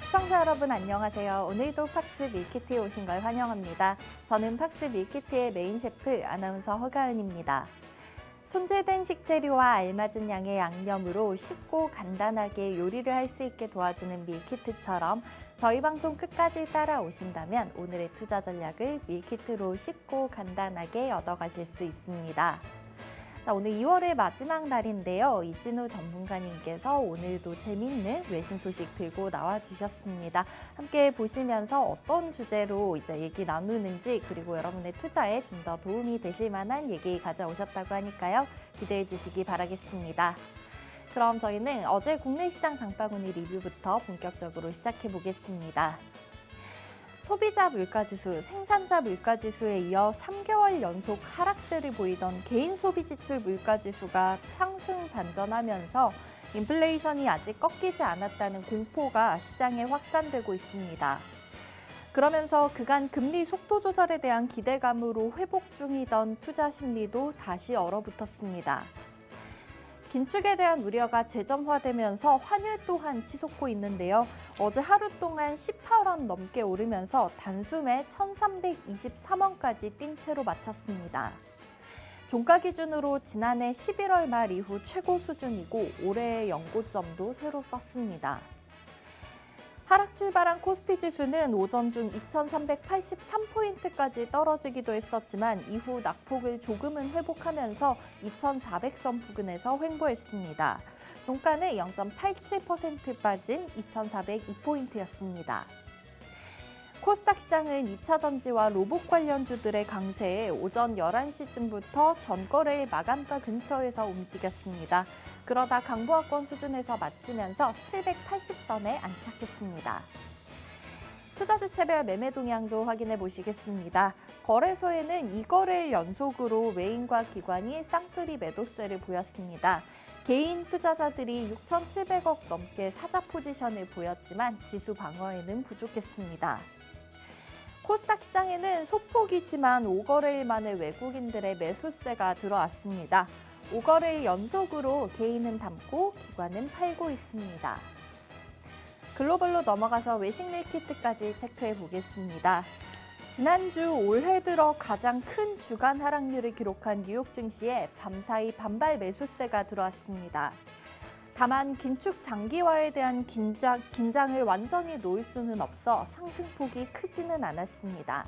시청자 여러분 안녕하세요. 오늘도 팍스 밀키트에 오신 걸 환영합니다. 저는 팍스 밀키트의 메인 셰프 아나운서 허가은입니다. 손질된 식재료와 알맞은 양의 양념으로 쉽고 간단하게 요리를 할 수 있게 도와주는 밀키트처럼 저희 방송 끝까지 따라오신다면 오늘의 투자 전략을 밀키트로 쉽고 간단하게 얻어가실 수 있습니다. 자, 오늘 2월의 마지막 날인데요. 이진우 전문가님께서 오늘도 재미있는 외신 소식 들고 나와주셨습니다. 함께 보시면서 어떤 주제로 이제 얘기 나누는지 그리고 여러분의 투자에 좀 더 도움이 되실 만한 얘기 가져오셨다고 하니까요. 기대해 주시기 바라겠습니다. 그럼 저희는 어제 국내 시장 장바구니 리뷰부터 본격적으로 시작해 보겠습니다. 소비자 물가지수, 생산자 물가지수에 이어 3개월 연속 하락세를 보이던 개인 소비지출 물가지수가 상승 반전하면서 인플레이션이 아직 꺾이지 않았다는 공포가 시장에 확산되고 있습니다. 그러면서 그간 금리 속도 조절에 대한 기대감으로 회복 중이던 투자 심리도 다시 얼어붙었습니다. 긴축에 대한 우려가 재점화되면서 환율 또한 치솟고 있는데요. 어제 하루 동안 18원 넘게 오르면서 단숨에 1,323원까지 뛴 채로 마쳤습니다. 종가 기준으로 지난해 11월 말 이후 최고 수준이고 올해의 연고점도 새로 썼습니다. 하락 출발한 코스피 지수는 오전 중 2,383포인트까지 떨어지기도 했었지만 이후 낙폭을 조금은 회복하면서 2,400선 부근에서 횡보했습니다. 종가는 0.87% 빠진 2,402포인트였습니다. 코스닥 시장은 2차 전지와 로봇 관련주들의 강세에 오전 11시쯤부터 전거래일 마감가 근처에서 움직였습니다. 그러다 강보합권 수준에서 마치면서 780선에 안착했습니다. 투자주체별 매매 동향도 확인해 보시겠습니다. 거래소에는 2거래일 연속으로 외인과 기관이 쌍끌이 매도세를 보였습니다. 개인 투자자들이 6,700억 넘게 사자 포지션을 보였지만 지수 방어에는 부족했습니다. 코스닥 시장에는 소폭이지만 5거래일 만에 외국인들의 매수세가 들어왔습니다. 5거래일 연속으로 개인은 담고 기관은 팔고 있습니다. 글로벌로 넘어가서 외식 밀키트까지 체크해 보겠습니다. 지난주 올해 들어 가장 큰 주간 하락률을 기록한 뉴욕 증시에 밤사이 반발 매수세가 들어왔습니다. 다만 긴축 장기화에 대한 긴장을 완전히 놓을 수는 없어 상승폭이 크지는 않았습니다.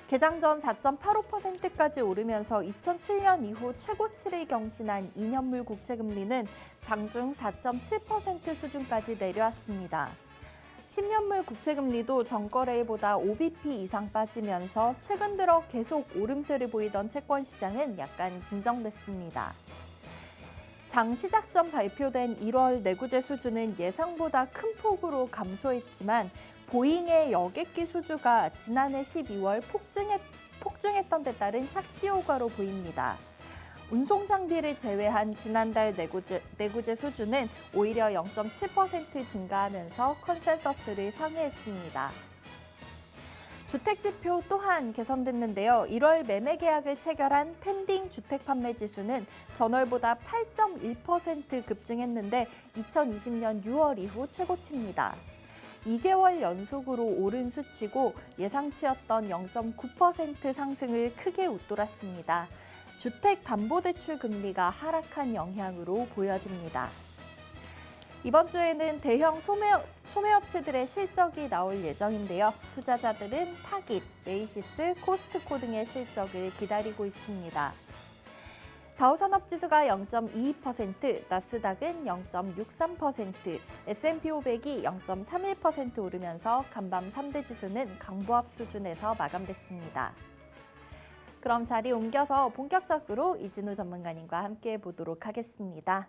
개장 전 4.85%까지 오르면서 2007년 이후 최고치를 경신한 2년물 국채금리는 장중 4.7% 수준까지 내려왔습니다. 10년물 국채금리도 전거래일보다 5bp 이상 빠지면서 최근 들어 계속 오름세를 보이던 채권 시장은 약간 진정됐습니다. 장 시작 전 발표된 1월 내구재 수주는 예상보다 큰 폭으로 감소했지만 보잉의 여객기 수주가 지난해 12월 폭증했던 데 따른 착시 효과로 보입니다. 운송 장비를 제외한 지난달 내구재 수주는 오히려 0.7% 증가하면서 컨센서스를 상회했습니다. 주택지표 또한 개선됐는데요. 1월 매매 계약을 체결한 펜딩 주택판매지수는 전월보다 8.1% 급증했는데 2020년 6월 이후 최고치입니다. 2개월 연속으로 오른 수치고 예상치였던 0.9% 상승을 크게 웃돌았습니다. 주택담보대출 금리가 하락한 영향으로 보여집니다. 이번 주에는 대형 소매업체들의 실적이 나올 예정인데요. 투자자들은 타깃, 메이시스, 코스트코 등의 실적을 기다리고 있습니다. 다우산업지수가 0.22%, 나스닥은 0.63%, S&P 500이 0.31% 오르면서 간밤 3대 지수는 강보합 수준에서 마감됐습니다. 그럼 자리 옮겨서 본격적으로 이진우 전문가님과 함께 보도록 하겠습니다.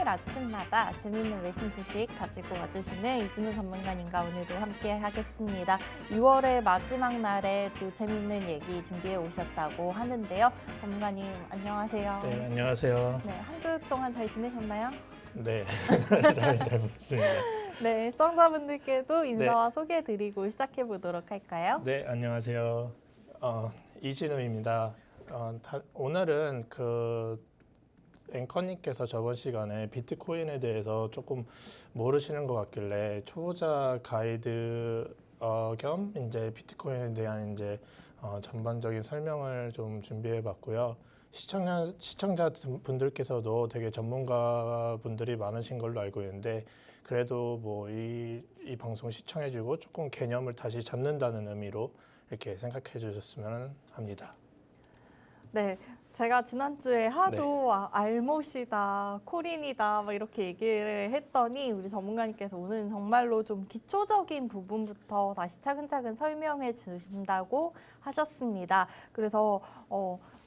평일 아침마다 재미있는 외신 소식 가지고 와주시는 이진우 전문가님과 오늘도 함께 하겠습니다. 2월의 마지막 날에 또 재미있는 얘기 준비해 오셨다고 하는데요. 전문가님 안녕하세요. 네, 안녕하세요. 네, 한 주 동안 잘 지내셨나요? 네, 잘 보냈습니다. 네, 시청자분들께도 인사와 소개해드리고 시작해 보도록 할까요? 네, 안녕하세요. 이진우입니다. 오늘은 앵커님께서 저번 시간에 비트코인에 대해서 조금 모르시는 것 같길래 초보자 가이드 겸 이제 비트코인에 대한 이제 전반적인 설명을 좀 준비해봤고요. 시청자 분들께서도 되게 전문가 분들이 많으신 걸로 알고 있는데 그래도 뭐 이 방송 시청해주고 조금 개념을 다시 잡는다는 의미로 이렇게 생각해 주셨으면 합니다. 네, 제가 지난주에 하도 알못이다, 코린이다 막 이렇게 얘기를 했더니 우리 전문가님께서 오늘 정말로 좀 기초적인 부분부터 다시 차근차근 설명해 주신다고 하셨습니다. 그래서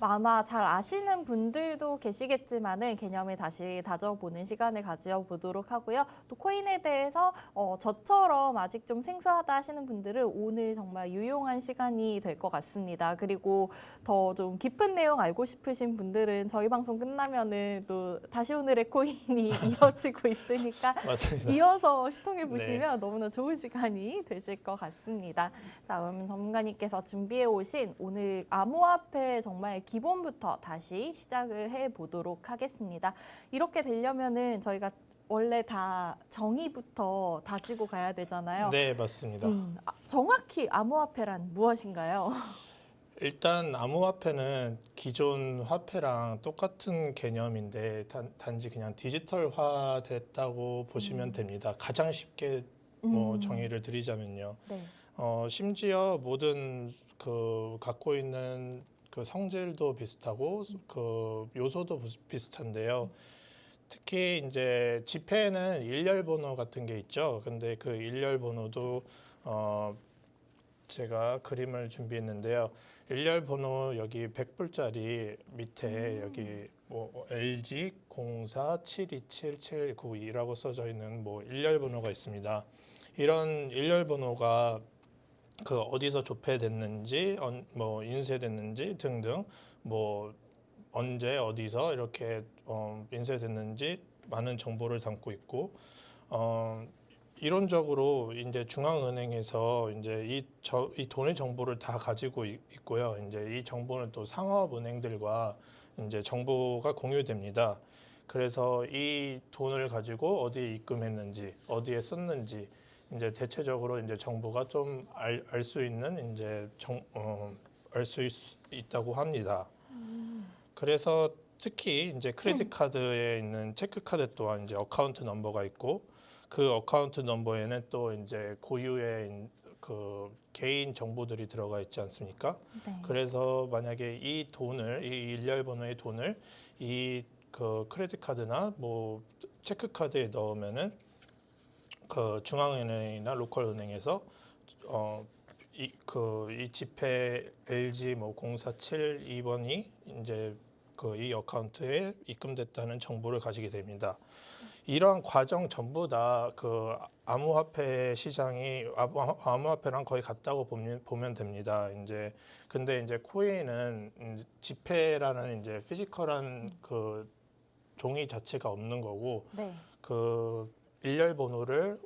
아마 잘 아시는 분들도 계시겠지만은 개념을 다시 다져보는 시간을 가져보도록 하고요. 또 코인에 대해서 저처럼 아직 좀 생소하다 하시는 분들은 오늘 정말 유용한 시간이 될 것 같습니다. 그리고 더 좀 깊은 내용 알고 싶으신 분들은 저희 방송 끝나면은 또 다시 오늘의 코인이 이어지고 있으니까 맞습니다. 이어서 시청해 보시면 너무나 좋은 시간이 되실 것 같습니다. 자, 그러면 전문가님께서 준비해 오신 오늘 암호화폐 정말 기본부터 다시 시작을 해 보도록 하겠습니다. 이렇게 되려면은 저희가 원래 다 정의부터 다지고 가야 되잖아요. 네, 맞습니다. 정확히 암호화폐란 무엇인가요? 일단 암호화폐는 기존 화폐랑 똑같은 개념인데 단지 그냥 디지털화 됐다고 보시면 됩니다. 가장 쉽게 정의를 드리자면요. 네. 심지어 모든 갖고 있는 성질도 비슷하고 요소도 비슷한데요. 특히 이제 지폐에는 일렬 번호 같은 게 있죠. 근데 그 일렬 번호도 제가 그림을 준비했는데요. 일렬 번호 여기 100불짜리 밑에 여기 뭐 LG 04727792라고 써져 있는 뭐 일렬 번호가 있습니다. 이런 일렬 번호가 어디서 조폐됐는지, 뭐 인쇄됐는지 등등, 뭐 언제 어디서 이렇게 인쇄됐는지 많은 정보를 담고 있고, 이론적으로 이제 중앙은행에서 이제 이 돈의 정보를 다 가지고 있고요. 이제 이 정보는 또 상업은행들과 이제 정보가 공유됩니다. 그래서 이 돈을 가지고 어디에 입금했는지, 어디에 썼는지 이제 대체적으로 이제 정부가 좀 알 수 있는 이제 알 수 있다고 합니다. 그래서 특히 이제 크레딧 카드에 있는 체크 카드 또한 이제 어카운트 넘버가 있고 그 어카운트 넘버에는 또 이제 고유의 개인 정보들이 들어가 있지 않습니까? 네. 그래서 만약에 이 일렬 번호의 돈을 크레딧 카드나 뭐 체크 카드에 넣으면은 중앙은행이나 로컬 은행에서 이 지폐 LG 뭐 0472번이 이제 이 어카운트에 입금됐다는 정보를 가지게 됩니다. 이러한 과정 전부 다 암호화폐 시장이 암호화폐랑 거의 같다고 보면 됩니다. 근데 이제 코인은 지폐라는 이제 피지컬한 종이 자체가 없는 거고 네. 일렬 번호를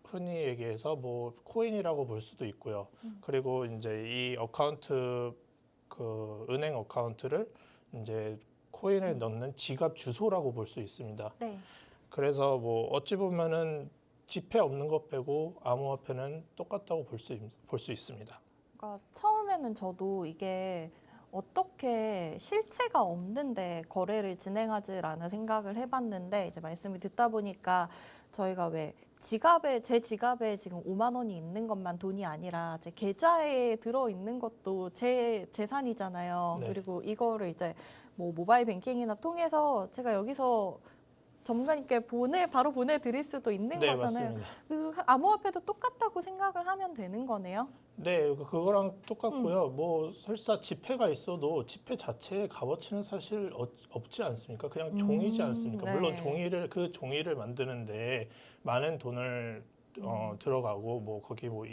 흔히 얘기해서 뭐 코인이라고 볼 수도 있고요. 그리고 이제 이 어카운트 은행 어카운트를 이제 코인에 넣는 지갑 주소라고 볼 수 있습니다. 네. 그래서 뭐 어찌 보면은 지폐 없는 것 빼고 암호화폐는 똑같다고 볼 수 있습니다. 그러니까 처음에는 저도 이게 어떻게 실체가 없는데 거래를 진행하지라는 생각을 해봤는데 이제 말씀을 듣다 보니까 저희가 왜 제 지갑에 지금 5만 원이 있는 것만 돈이 아니라 제 계좌에 들어 있는 것도 제 재산이잖아요. 네. 그리고 이거를 이제 뭐 모바일 뱅킹이나 통해서 제가 여기서 전문가님께 바로 보내드릴 수도 있는 네, 거잖아요. 맞습니다. 그 암호화폐도 똑같다고 생각을 하면 되는 거네요. 네, 그거랑 똑같고요. 뭐 설사 지폐가 있어도 지폐 자체의 값어치는 사실 없지 않습니까? 그냥 종이지 않습니까? 물론 네. 그 종이를 만드는데 많은 돈을 들어가고 뭐 거기 뭐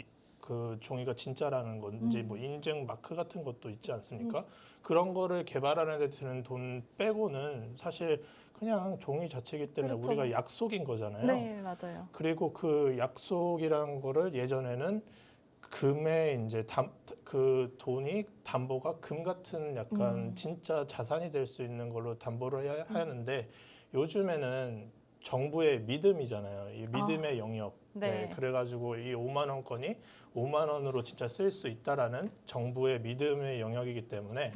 그 종이가 진짜라는 건지 뭐 인증 마크 같은 것도 있지 않습니까? 그런 거를 개발하는 데 드는 돈 빼고는 사실 그냥 종이 자체이기 때문에 그렇죠. 우리가 약속인 거잖아요. 네, 맞아요. 그리고 그 약속이라는 거를 예전에는 금에 이제 그 돈이 담보가 금 같은 약간 진짜 자산이 될 수 있는 걸로 담보를 해야 하는데 요즘에는 정부의 믿음이잖아요. 이 믿음의 영역. 네, 네. 그래가지고 이 5만 원권이 5만 원으로 진짜 쓸 수 있다라는 정부의 믿음의 영역이기 때문에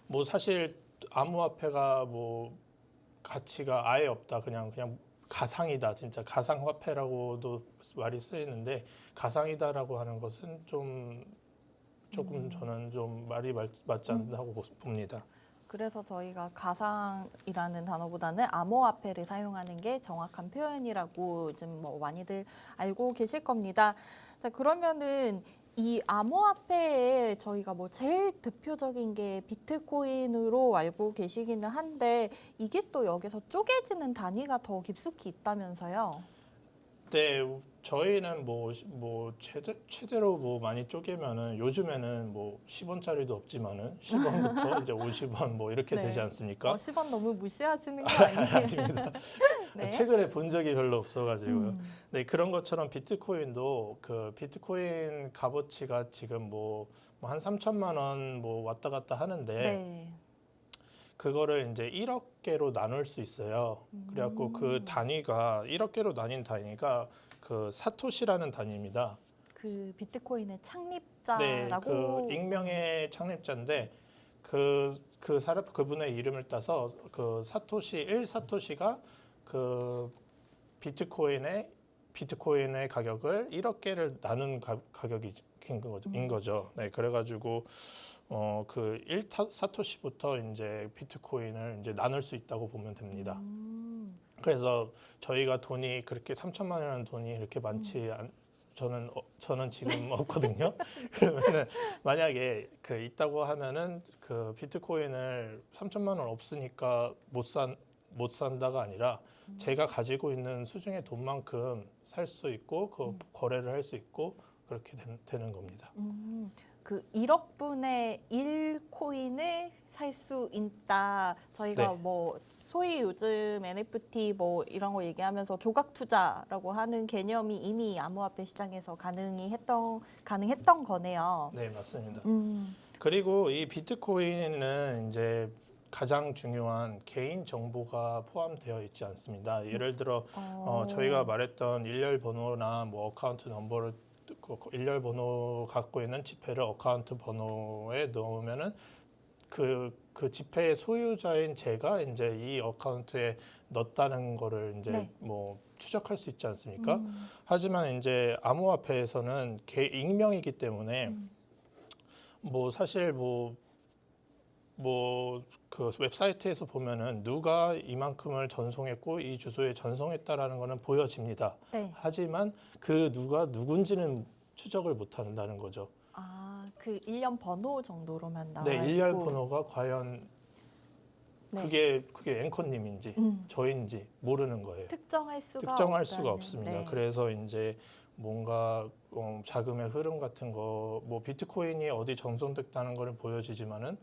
뭐 사실 암호화폐가 뭐 가치가 아예 없다. 그냥 가상이다. 진짜 가상화폐라고도 말이 쓰이는데 가상이다라고 하는 것은 조금 저는 좀 말이 맞지 않다고 봅니다. 그래서 저희가 가상이라는 단어보다는 암호화폐를 사용하는 게 정확한 표현이라고 요즘 뭐 많이들 알고 계실 겁니다. 자, 그러면은 이 암호화폐에 저희가 뭐 제일 대표적인 게 비트코인으로 알고 계시기는 한데 이게 또 여기서 쪼개지는 단위가 더 깊숙이 있다면서요? 네, 저희는 뭐 최대로 뭐 많이 쪼개면은 요즘에는 뭐 10원짜리도 없지만은 10원부터 이제 50원 뭐 이렇게 되지 네. 않습니까? 10원 너무 무시하시는 거 아니에요? 아닙니다. 네. 최근에 본 적이 별로 없어가지고요. 음. 네, 그런 것처럼 비트코인도 그 비트코인 값어치가 지금 뭐 한 3천만 원 뭐 왔다 갔다 하는데 네. 그거를 이제 1억 개로 나눌 수 있어요. 그래갖고 그 단위가 1억 개로 나뉜 단위가 그 사토시라는 단위입니다. 그 비트코인의 네, 그 창립자라고 익명의 창립자인데 그분의 이름을 따서 그 사토시 1사토시가 그 비트코인의 가격을 1억 개를 나눈 가격인 거죠. 네, 그래가지고 그 1사토시부터 이제 비트코인을 이제 나눌 수 있다고 보면 됩니다. 그래서 저희가 돈이 그렇게 3천만 원이라는 돈이 이렇게 많지 저는 지금 없거든요. 그러면은 만약에 그 있다고 하면은 그 비트코인을 3천만 원 없으니까 못 산다가 아니라 제가 가지고 있는 수중의 돈만큼 살 수 있고 그 거래를 할 수 있고 그렇게 되는 겁니다. 그 1억 분의 1 코인을 살 수 있다. 저희가 네. 뭐 소위 요즘 NFT 뭐 이런 거 얘기하면서 조각 투자라고 하는 개념이 이미 암호화폐 시장에서 가능했던 거네요. 네, 맞습니다. 음. 그리고 이 비트코인은 이제 가장 중요한 개인 정보가 포함되어 있지 않습니다. 예를 들어 저희가 말했던 일렬 번호나 뭐 어카운트 넘버를 일렬 번호 갖고 있는 지폐를 어카운트 번호에 넣으면은 그 지폐의 소유자인 제가 이제 이 어카운트에 넣었다는 거를 이제 네. 뭐 추적할 수 있지 않습니까? 하지만 이제 암호화폐에서는 익명이기 때문에 뭐 사실 뭐 그 웹사이트에서 보면은 누가 이만큼을 전송했고 이 주소에 전송했다라는 거는 보여집니다. 네. 하지만 그 누가 누군지는 추적을 못 한다는 거죠. 아, 그 일련 번호 정도로만 나와 네, 일렬 있고. 번호가 과연 네. 그게 앵커님인지 저인지 모르는 거예요. 특정할 수가 특정할 수가 없다는, 없습니다. 네. 그래서 이제 뭔가 자금의 흐름 같은 거, 뭐 비트코인이 어디 전송됐다는 거는 보여지지만은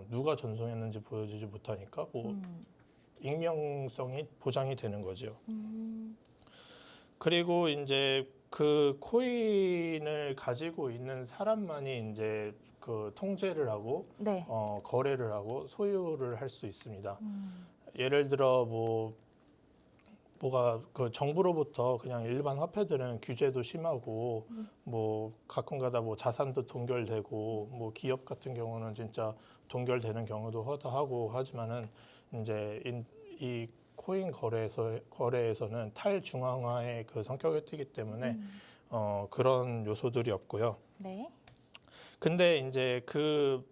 누가 전송했는지 보여주지 못하니까 뭐 익명성이 보장이 되는 거죠. 그리고 이제 그 코인을 가지고 있는 사람만이 이제 그 통제를 하고 네. 거래를 하고 소유를 할 수 있습니다. 예를 들어 뭐가 그 정부로부터 그냥 일반 화폐들은 규제도 심하고 뭐 가끔가다 뭐 자산도 동결되고 뭐 기업 같은 경우는 진짜 동결되는 경우도 허다하고 하지만은 이제 이 코인 거래에서는 탈중앙화의 그 성격이 띠기 때문에 그런 요소들이 없고요. 네. 근데 이제 그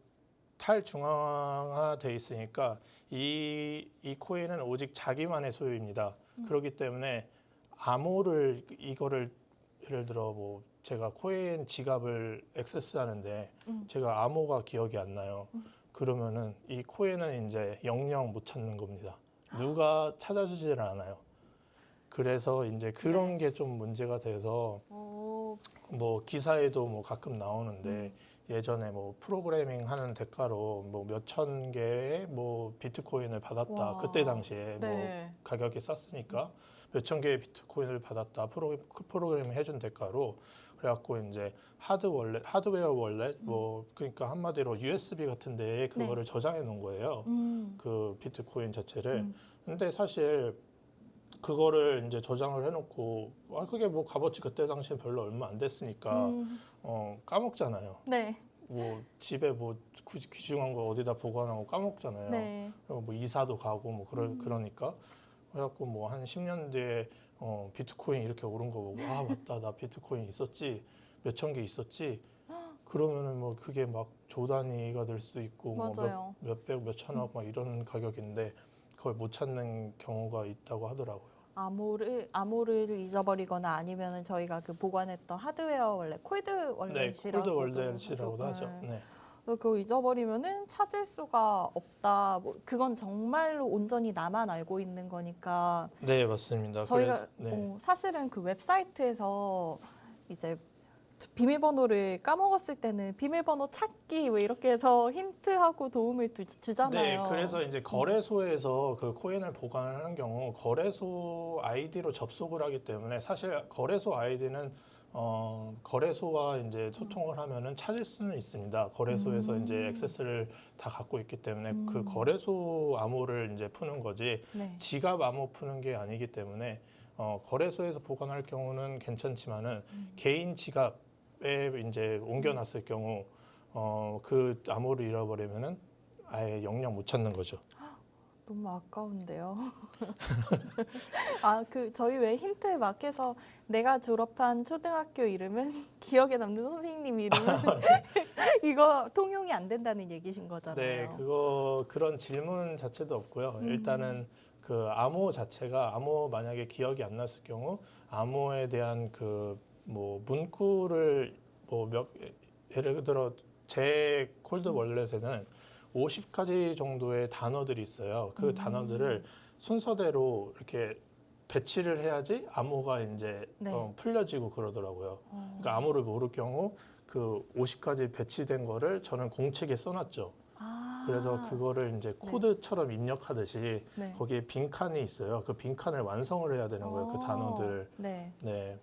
탈중앙화돼 있으니까 이 코인은 오직 자기만의 소유입니다. 그렇기 때문에 이거를 예를 들어 뭐 제가 코인 지갑을 액세스하는데 제가 암호가 기억이 안 나요. 그러면은 이 코인은 이제 영영 못 찾는 겁니다. 누가 찾아주질 않아요. 그래서 이제 그런 게 좀 문제가 돼서 뭐 기사에도 뭐 가끔 나오는데 예전에 뭐 프로그래밍 하는 대가로 뭐 몇천 개의 뭐 비트코인을 받았다. 와. 그때 당시에 네. 뭐 가격이 쌌으니까 몇천 개의 비트코인을 받았다. 프로그래밍 해준 대가로 그래갖고 이제 하드웨어 월렛 뭐 그러니까 한마디로 USB 같은 데에 그거를 저장해 놓은 거예요. 그 비트코인 자체를. 근데 사실 그거를 이제 저장을 해놓고 그게 뭐 값어치 그때 당시에 별로 얼마 안 됐으니까 까먹잖아요. 네. 뭐 집에 뭐 귀중한 거 어디다 보관하고 까먹잖아요. 네. 그리고 뭐 이사도 가고 뭐 그러니까 그래갖고 뭐 한 10년 뒤에 비트코인 이렇게 오른 거 보고 아 맞다 나 비트코인 있었지 몇천 개 있었지 그러면은 뭐 그게 막 조 단위가 될 수도 있고 뭐 맞아요. 몇백 몇천억 막 이런 가격인데 그걸 못 찾는 경우가 있다고 하더라고요. 암호를 잊어버리거나 아니면은 저희가 그 보관했던 하드웨어 월렛, 콜드 네, 콜드 월렛이라고도 월렛이라고도 하죠. 네. 그래서 그거 잊어버리면은 찾을 수가 없다. 뭐 그건 정말로 온전히 나만 알고 있는 거니까. 네, 맞습니다. 저희가 네. 사실은 그 웹사이트에서 이제 비밀번호를 까먹었을 때는 비밀번호 찾기 왜 이렇게 해서 힌트하고 도움을 주잖아요. 네, 그래서 이제 거래소에서 그 코인을 보관하는 경우 거래소 아이디로 접속을 하기 때문에 사실 거래소 아이디는 거래소와 이제 소통을 하면은 찾을 수는 있습니다. 거래소에서 이제 액세스를 다 갖고 있기 때문에 그 거래소 암호를 이제 푸는 거지 네. 지갑 암호 푸는 게 아니기 때문에 거래소에서 보관할 경우는 괜찮지만은 개인 지갑에 이제 옮겨놨을 경우 그 암호를 잃어버리면은 아예 영영 못 찾는 거죠. 너무 아까운데요. 저희 왜 힌트 막 해서 내가 졸업한 초등학교 이름은 기억에 남는 선생님 이름은 이거 통용이 안 된다는 얘기신 거잖아요. 네, 그런 질문 자체도 없고요. 일단은 그 암호 자체가 만약에 기억이 안 났을 경우 암호에 대한 그 뭐 문구를 예를 들어 제 콜드 월렛에는 50가지 정도의 단어들이 있어요. 그 단어들을 순서대로 이렇게 배치를 해야지 암호가 이제 네. 풀려지고 그러더라고요. 그러니까 암호를 모를 경우 그 50가지 배치된 거를 저는 공책에 써놨죠. 그래서 그거를 이제 코드처럼 입력하듯이 네. 거기에 빈칸이 있어요. 그 빈칸을 완성을 해야 되는 거예요. 그 단어들. 네. 네.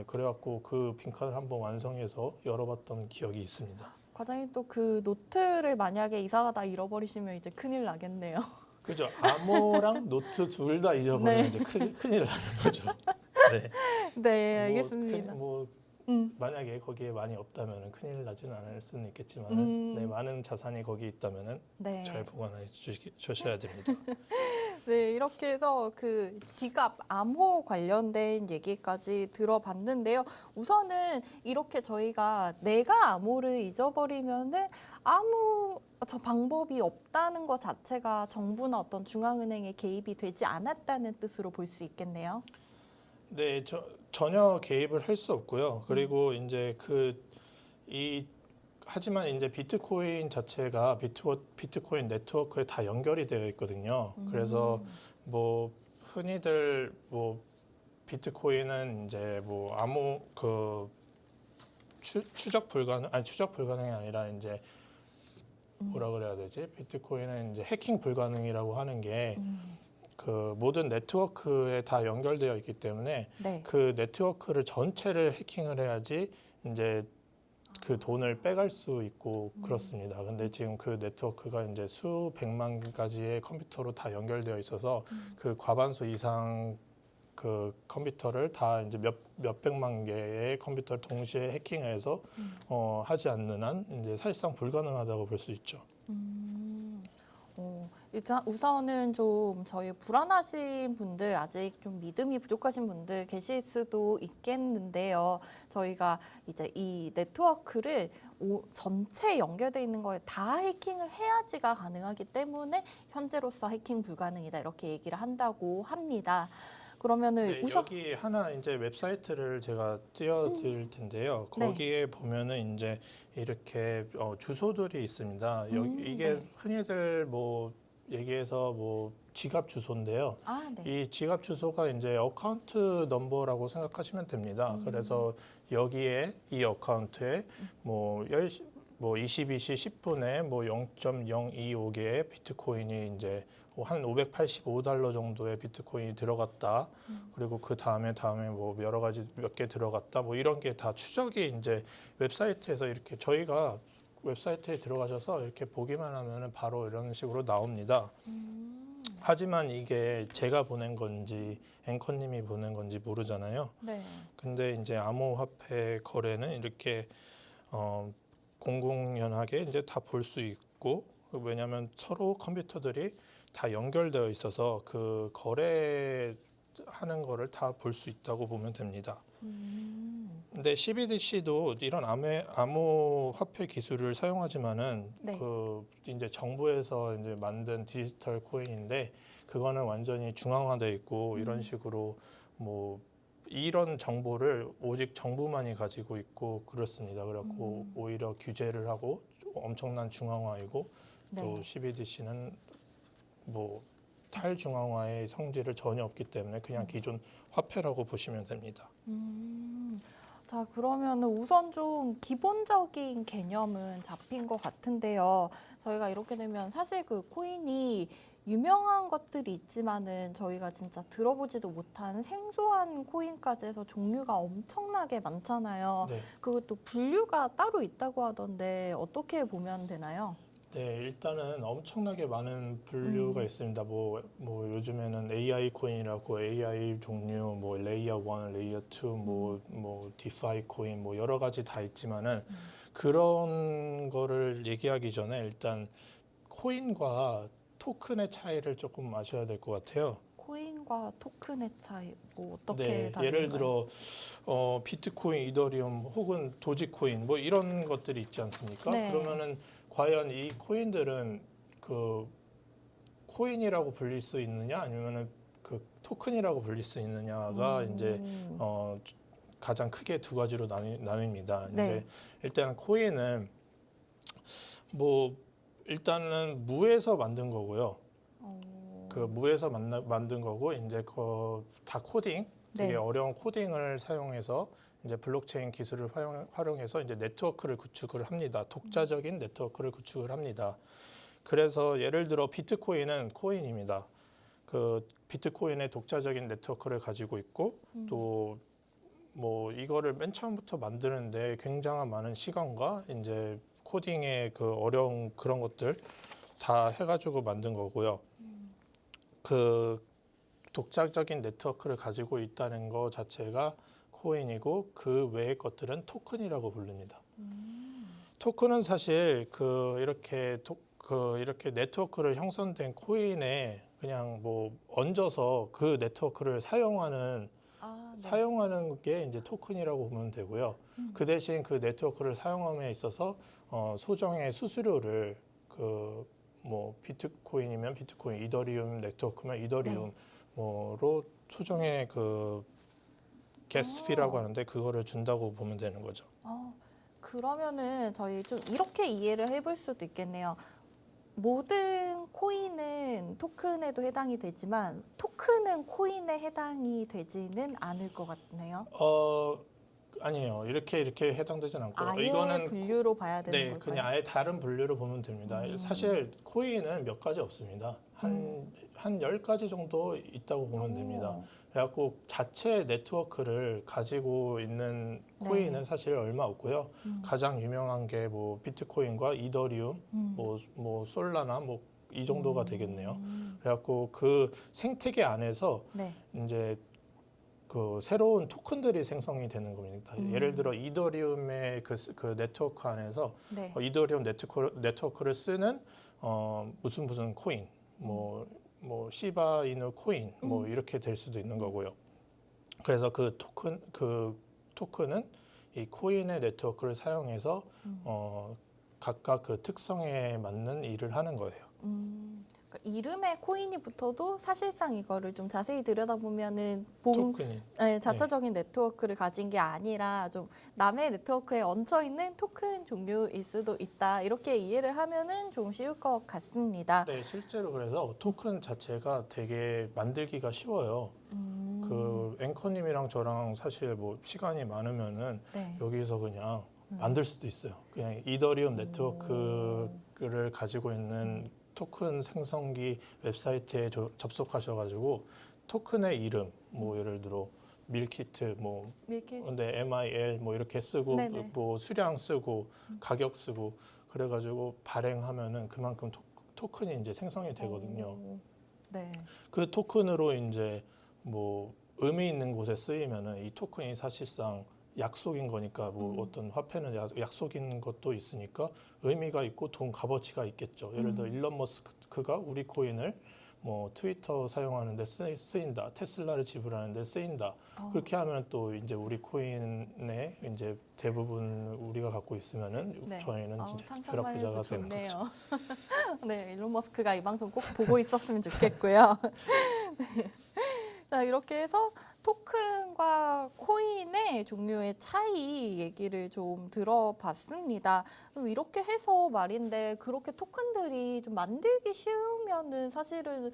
그래갖고 그 빈칸을 한번 완성해서 열어봤던 기억이 있습니다. 과장님 또 그 노트를 만약에 이사가다 잃어버리시면 이제 큰일 나겠네요. 그죠? 암호랑 노트 둘 다 잊어버리면 네. 이제 큰일 나는 거죠. 네. 네, 알겠습니다. 만약에 거기에 많이 없다면 큰일 나지는 않을 수는 있겠지만 네, 많은 자산이 거기 있다면 네. 잘 보관해 주셔야 됩니다. 네, 이렇게 해서 그 지갑 암호 관련된 얘기까지 들어봤는데요. 우선은 이렇게 저희가 내가 암호를 잊어버리면은 아무 방법이 없다는 것 자체가 정부나 어떤 중앙은행의 개입이 되지 않았다는 뜻으로 볼 수 있겠네요. 네, 전혀 개입을 할 수 없고요. 그리고 이제 하지만 이제 비트코인 자체가 비트코인 네트워크에 다 연결이 되어 있거든요. 그래서 뭐 흔히들 뭐 비트코인은 이제 뭐 암호 추적 불가능이 아니라 이제 뭐라 그래야 되지? 비트코인은 이제 해킹 불가능이라고 하는 게 그 모든 네트워크에 다 연결되어 있기 때문에 네. 그 네트워크를 전체를 해킹을 해야지 이제 그 돈을 빼갈 수 있고 그렇습니다. 근데 지금 그 네트워크가 이제 수백만 가지의 컴퓨터로 다 연결되어 있어서 그 과반수 이상 그 컴퓨터를 다 이제 몇백만 개의 컴퓨터를 동시에 해킹해서 하지 않는 한 이제 사실상 불가능하다고 볼 수 있죠. 일단 우선은 좀 저희 불안하신 분들 아직 좀 믿음이 부족하신 분들 계실 수도 있겠는데요. 저희가 이제 이 네트워크를 전체 연결되어 있는 거에 다 해킹을 해야지가 가능하기 때문에 현재로서 해킹 불가능이다 이렇게 얘기를 한다고 합니다. 그러면은 네, 우선 여기 하나 이제 웹사이트를 제가 띄워드릴 텐데요. 네. 거기에 보면은 이제 이렇게 주소들이 있습니다. 이게 네. 흔히들 뭐 얘기해서 뭐 지갑 주소인데요. 아, 네. 이 지갑 주소가 이제 어카운트 넘버라고 생각하시면 됩니다. 그래서 여기에 이 어카운트에 뭐 22시 10분에 뭐 0.025개의 비트코인이 이제 한 585달러 정도의 비트코인이 들어갔다. 그리고 그 다음에 뭐 여러 가지 몇 개 들어갔다. 뭐 이런 게 다 추적이 이제 웹사이트에서 이렇게 저희가 웹사이트에 들어가셔서 이렇게 보기만 하면은 바로 이런 식으로 나옵니다. 하지만 이게 제가 보낸 건지 앵커님이 보낸 건지 모르잖아요. 네. 근데 이제 암호화폐 거래는 이렇게 공공연하게 이제 다 볼 수 있고, 왜냐하면 서로 컴퓨터들이 다 연결되어 있어서 그 거래하는 거를 다 볼 수 있다고 보면 됩니다. 근데 CBDC도 이런 암호화폐 기술을 사용하지만은 네. 그 이제 정부에서 이제 만든 디지털 코인인데 그거는 완전히 중앙화돼 있고 이런 식으로 뭐 이런 정보를 오직 정부만이 가지고 있고 그렇습니다. 그래갖고 오히려 규제를 하고 엄청난 중앙화이고 네. 또 CBDC는 뭐 탈중앙화의 성질을 전혀 없기 때문에 그냥 기존 화폐라고 보시면 됩니다. 자, 그러면 우선 좀 기본적인 개념은 잡힌 것 같은데요. 저희가 이렇게 되면 사실 그 코인이 유명한 것들이 있지만은 저희가 진짜 들어보지도 못한 생소한 코인까지 해서 종류가 엄청나게 많잖아요. 네. 그것도 분류가 따로 있다고 하던데 어떻게 보면 되나요? 네, 일단은 엄청나게 많은 분류가 있습니다. 뭐 요즘에는 AI 코인이라고 AI 종류, 뭐 레이어 1, 레이어 2, 뭐 디파이 코인, 뭐 여러 가지 다 있지만은 그런 거를 얘기하기 전에 일단 코인과 토큰의 차이를 조금 아셔야 될 것 같아요. 코인과 토큰의 차이, 뭐 어떻게 네, 다른가요? 예를 들어 비트코인, 이더리움 혹은 도지코인 뭐 이런 것들이 있지 않습니까? 네. 그러면은 과연 이 코인들은 그 코인이라고 불릴 수 있느냐 아니면은 그 토큰이라고 불릴 수 있느냐가 이제 가장 크게 두 가지로 나뉩니다. 네. 이제 일단 코인은 뭐 일단은 무에서 만든 거고요. 그 무에서 만든 거고 이제 그 다 코딩 되게 네. 어려운 코딩을 사용해서 이제 블록체인 기술을 활용해서 이제 네트워크를 구축을 합니다. 독자적인 네트워크를 구축을 합니다. 그래서 예를 들어 비트코인은 코인입니다. 그 비트코인의 독자적인 네트워크를 가지고 있고 또 뭐 이거를 맨 처음부터 만드는데 굉장한 많은 시간과 이제 코딩의 그 어려운 그런 것들 다 해가지고 만든 거고요. 그 독자적인 네트워크를 가지고 있다는 것 자체가 코인이고 그 외의 것들은 토큰이라고 부릅니다. 토큰은 사실 이렇게 네트워크를 형성된 코인에 그냥 뭐 얹어서 그 네트워크를 사용하는 게 이제 토큰이라고 보면 되고요. 그 대신 그 네트워크를 사용함에 있어서 소정의 수수료를 그 뭐 비트코인이면 비트코인, 이더리움 네트워크면 이더리움 뭐로 소정의 그 게스피라고 하는데 그거를 준다고 보면 되는 거죠. 그러면은 저희 좀 이렇게 이해를 해볼 수도 있겠네요. 모든 코인은 토큰에도 해당이 되지만 토큰은 코인에 해당이 되지는 않을 것 같네요. 아니에요. 이렇게 해당되진 않고 아예 이거는 분류로 봐야 되는 네, 걸까요? 그냥 아예 다른 분류로 보면 됩니다. 사실 코인은 몇 가지 없습니다. 한 10가지 정도 있다고 보면 됩니다. 그래갖고 자체 네트워크를 가지고 있는 코인은 사실 얼마 없고요. 가장 유명한 게 뭐 비트코인과 이더리움, 뭐 솔라나 뭐 이 정도가 되겠네요. 그래갖고 그 생태계 안에서 네. 이제 그 새로운 토큰들이 생성이 되는 겁니다. 예를 들어 이더리움의 그 네트워크 안에서 네. 이더리움 네트워크를 쓰는 무슨 코인, 뭐 시바이누 코인, 뭐 이렇게 될 수도 있는 거고요. 그래서 그 토큰은 이 코인의 네트워크를 사용해서 각각 그 특성에 맞는 일을 하는 거예요. 그러니까 이름에 코인이 붙어도 사실상 이거를 좀 자세히 들여다보면은 본 토큰이 네, 자체적인 네트워크를 가진 게 아니라 좀 남의 네트워크에 얹혀 있는 토큰 종류일 수도 있다. 이렇게 이해를 하면은 좀 쉬울 것 같습니다. 네, 실제로 그래서 토큰 자체가 되게 만들기가 쉬워요. 그 앵커님이랑 저랑 사실 뭐 시간이 많으면은 네. 여기서 그냥 만들 수도 있어요. 그냥 이더리움 네트워크를 가지고 있는 토큰 생성기 웹사이트에 접속하셔가지고 토큰의 이름, 뭐 예를 들어 밀키트, 뭐 밀키 근데 MIL 뭐 이렇게 쓰고 네네. 뭐 수량 쓰고 가격 쓰고 그래가지고 발행하면은 그만큼 토큰이 이제 생성이 되거든요. 오, 네. 그 토큰으로 이제 뭐 의미 있는 곳에 쓰이면은 이 토큰이 사실상 약속인 거니까 뭐 어떤 화폐는 약속인 것도 있으니까 의미가 있고 돈 값어치가 있겠죠. 예를 들어 일론 머스크가 우리 코인을 뭐 트위터 사용하는데 쓰인다, 테슬라를 지불하는데 쓰인다. 그렇게 하면 또 이제 우리 코인의 이제 대부분 우리가 갖고 있으면은 네. 저희는 진짜 상상만 벼락부자가 해도 되는 거죠. 좋네요. 네, 일론 머스크가 이 방송 꼭 보고 있었으면 좋겠고요. 네. 자, 이렇게 해서 토큰과 코인의 종류의 차이 얘기를 좀 들어봤습니다. 그럼 이렇게 해서 말인데 그렇게 토큰들이 좀 만들기 쉬우면은 사실은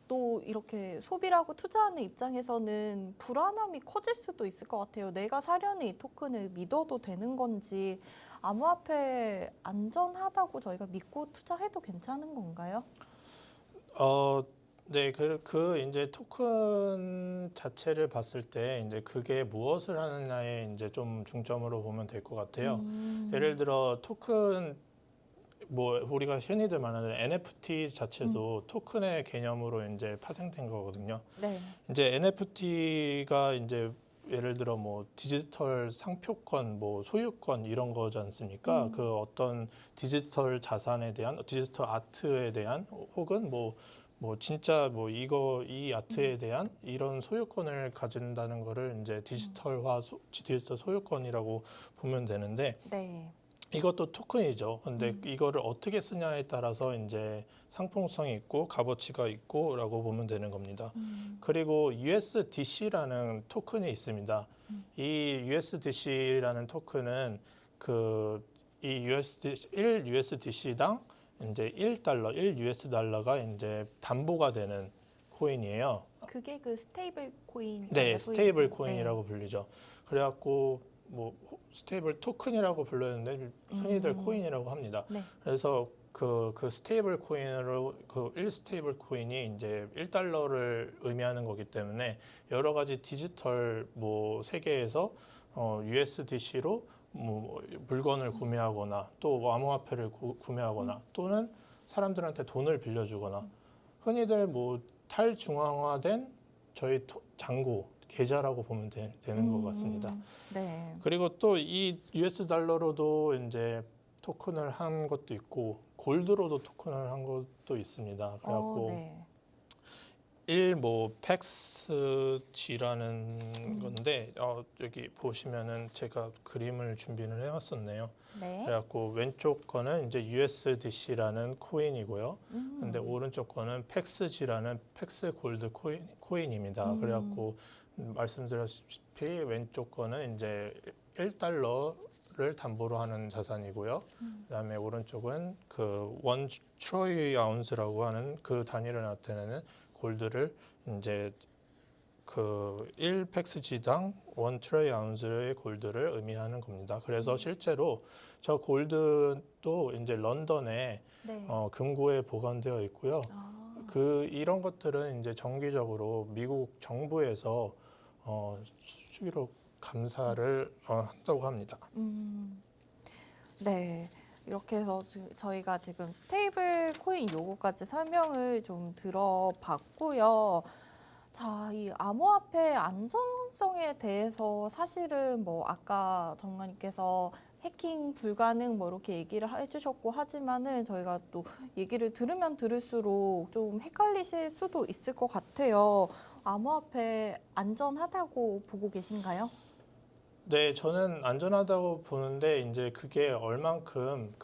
또 이렇게 소비를 하고 투자하는 입장에서는 불안함이 커질 수도 있을 것 같아요. 내가 사려는 이 토큰을 믿어도 되는 건지 암호화폐 안전하다고 저희가 믿고 투자해도 괜찮은 건가요? 네, 그 이제 토큰 자체를 봤을 때 이제 그게 무엇을 하느냐에 이제 좀 중점으로 보면 될 것 같아요. 예를 들어 토큰 뭐 우리가 흔히들 말하는 NFT 자체도 토큰의 개념으로 이제 파생된 거거든요. 네. 이제 NFT가 이제 예를 들어 뭐 디지털 상표권, 뭐 소유권 이런 거지 않습니까? 그 어떤 디지털 자산에 대한 디지털 아트에 대한 혹은 뭐 진짜 뭐 이 아트에 대한 이런 소유권을 가진다는 거를 이제 디지털 소유권이라고 보면 되는데 네. 이것도 토큰이죠. 근데 이거를 어떻게 쓰냐에 따라서 이제 상품성이 있고 값어치가 있고라고 보면 되는 겁니다. 그리고 USDC라는 토큰이 있습니다. 이 USDC라는 토큰은 이 USDC 1 USDC당 이제 1달러, 1 US 달러가 이제 담보가 되는 코인이에요. 그게 그 스테이블 코인. 네, 스테이블 코인이라고 불리죠. 그래갖고 뭐 스테이블 토큰이라고 불렀는데 흔히들 코인이라고 합니다. 네. 그래서 그 스테이블 코인으로 그 1스테이블 코인이 이제 1달러를 의미하는 거기 때문에 여러 가지 디지털 뭐 세계에서 USDC로 뭐 물건을 구매하거나 또 뭐 암호화폐를 구매하거나 또는 사람들한테 돈을 빌려주거나 흔히들 뭐 탈중앙화된 저희 잔고 계좌라고 보면 되는 것 같습니다. 네. 그리고 또 이 US 달러로도 이제 토큰을 한 것도 있고 골드로도 토큰을 한 것도 있습니다. 그래갖고 네. 1뭐 팩스G라는 건데 여기 보시면은 제가 그림을 준비를 해왔었네요. 네. 그래갖고 왼쪽 거는 이제 USDC라는 코인이고요. 근데 오른쪽 거는 팩스G라는 팩스 골드 코인입니다. 그래갖고 말씀드렸다시피 왼쪽 거는 이제 1달러를 담보로 하는 자산이고요. 그다음에 오른쪽은 그 원 트로이 아운스라고 하는 그 단위를 나타내는 골드를 이제 그 1팩스지당 1 트로이 아운스의 골드를 의미하는 겁니다. 그래서 실제로 저 골드도 이제 런던에 네. 금고에 보관되어 있고요. 이런 것들은 이제 정기적으로 미국 정부에서 수시로 감사를 한다고 합니다. 네. 이렇게 해서 저희가 지금 스테이블 코인 요거까지 설명을 좀 들어봤고요. 자, 이 암호화폐 안정성에 대해서 사실은 뭐 아까 전문가님께서 해킹 불가능 뭐 이렇게 얘기를 해주셨고 하지만은 저희가 또 얘기를 들으면 들을수록 좀 헷갈리실 수도 있을 것 같아요. 암호화폐 안전하다고 보고 계신가요? 네, 저는 안전하다고 보는데 이제 그게 얼만큼